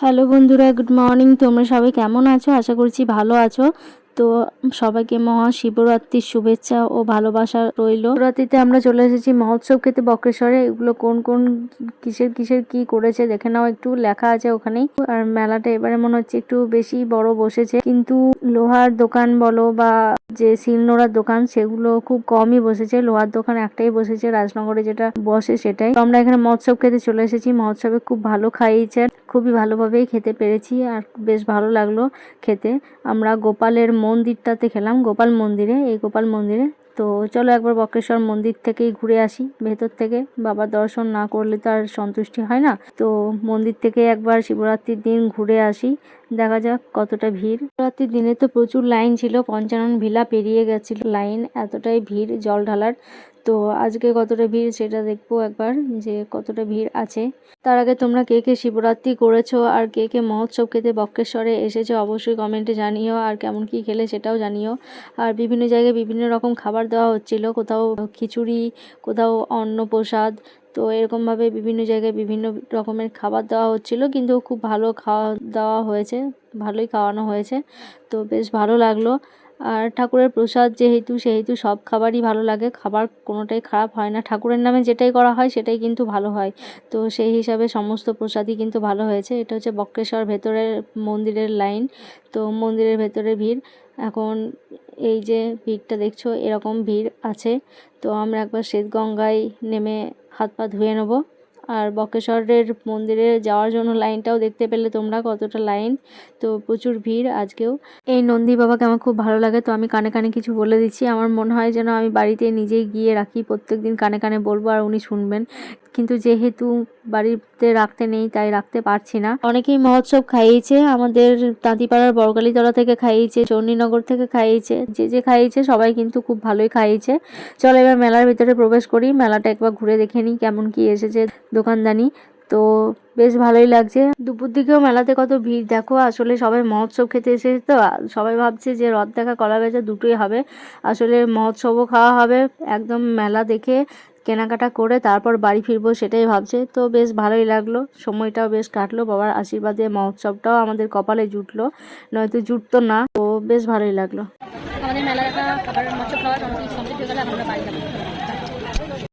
Hello বন্ধুরা, good morning. তোমরা সবাই কেমন আছো? আশা করছি ভালো আছো। তো সবাইকে মহাশিবরাত্রির শুভেচ্ছা ও ভালোবাসা রইল। শিবরাত্রিতে আমরা চলে এসেছি মহোৎসব খেতে বক্রেশ্বরে। এগুলো কোন কোন কিসের কিসের কি করেছে দেখে নাও, একটু লেখা আছে ওখানেই। আর মেলাটা এবারে মনে হচ্ছে একটু বেশি বড় বসেছে, কিন্তু লোহার দোকান বলো বা যে শিলনোড়ার দোকান সেগুলো খুব কমই বসেছে। লোহার দোকান একটাই বসেছে, রাজনগরে যেটা বসে সেটাই। তো আমরা এখানে মহোৎসব খেতে চলে এসেছি। মহোৎসবে খুব ভালো খাইয়েছে, খুবই ভালোভাবেই খেতে পেরেছি আর বেশ ভালো লাগলো খেতে। আমরা গোপালের মন্দিরটাতে খেলাম, গোপাল মন্দিরে। এই গোপাল মন্দিরে তো চলো একবার বক্রেশ্বর মন্দির থেকেই ঘুরে আসি। ভেতর থেকে বাবার দর্শন না করলে তো আর সন্তুষ্টি হয় না, তো মন্দির থেকে একবার শিবরাত্রির দিন ঘুরে আসি। দেখা যাক কতটা ভিড়। শিবরাত্রির দিনে তো প্রচুর লাইন ছিল, পঞ্চানন ভিলা পেরিয়ে গেছিল লাইন, এতটাই ভিড় জল ঢালার। তো আজকে কতটা ভিড় সেটা দেখবো একবার, যে কতটা ভিড় আছে। তার আগে তোমরা কে কে শিবরাত্রি করেছো আর কে কে মহোৎসব খেতে বক্রেশ্বরে এসেছো অবশ্যই কমেন্টে জানিও, আর কেমন কি খেলে সেটাও জানিও। আর বিভিন্ন জায়গায় বিভিন্ন রকম খাবার দেওয়া হচ্ছিল, কোথাও খিচুড়ি, কোথাও অন্নপ্রসাদ। তো এরকমভাবে বিভিন্ন জায়গায় বিভিন্ন রকমের খাবার দেওয়া হচ্ছিল, কিন্তু খুব ভালো খাওয়া দাওয়া হয়েছে, ভালোই খাওয়ানো হয়েছে। তো বেশ ভালো লাগলো। আর ঠাকুরের প্রসাদ সেহেতু সব খাবারই ভালো লাগে, খাবার কোনোটাই খারাপ হয় না। ঠাকুরের নামে যেটাই করা হয় সেটাই কিন্তু ভালো হয়। তো সেই হিসাবে সমস্ত প্রসাদই কিন্তু ভালো হয়েছে। এটা হচ্ছে বক্রেশ্বর ভেতরের মন্দিরের লাইন। তো মন্দিরের ভেতরে ভিড় এখন, এই যে ভিড়টা দেখছো এরকম ভিড় আছে। তো আমরা একবার শ্বেতগঙ্গায় নেমে হাত পা ধুয়ে নেবো। আর বক্রেশ্বরের মন্দিরে যাওয়ার জন্য লাইনটাও দেখতে পেলে তোমরা, কতটা লাইন। তো প্রচুর ভিড় আজকেও। এই নন্দী বাবাকে আমার খুব ভালো লাগে, তো আমি কানে কানে কিছু বলে দিচ্ছি। আমার মনে হয় যেন আমি বাড়িতে নিজেই গিয়ে রাখি, প্রত্যেকদিন কানে কানে বলবো আর উনি শুনবেন। কিন্তু যেহেতু বাড়িতে রাখতে নেই তাই রাখতে পারছি না। অনেকেই মহোৎসব খাইয়েছে, আমাদের তাঁতিপাড়ার বড়গালিতলা থেকে খাইয়েছে, চণ্ডীনগর থেকে খাইয়েছে, যে খাইয়েছে সবাই কিন্তু খুব ভালোই খাইয়েছে। চলো এবার মেলার ভিতরে প্রবেশ করি, মেলাটা একবার ঘুরে দেখে নিই কেমন কি এসেছে দোকানদানি। তো বেশ ভালোই লাগছে। দুপুর দিকেও মেলাতে কত ভিড় দেখো, আসলে সবাই মহোৎসব খেতে এসেছে। তো সবাই ভাবছে যে রথ দেখা কলা বেচা দুটোই হবে, আসলে মহোৎসবও খাওয়া হবে। একদম মেলা দেখে কেনাকাটা করে তারপর বাড়ি ফিরবো সেটাই ভাবছে। তো বেশ ভালোই লাগলো, সময়টাও বেশ কাটলো, বাবার আশীর্বাদে মহোৎসবটাও আমাদের কপালে জুটলো, নয়তো জুটতো না। তো বেশ ভালোই লাগলো। আমাদের মেলা দেখা খাবার মৎস্য খাওয়া কমপ্লিট হয়ে গেলে আমরা বাড়ি যাবো।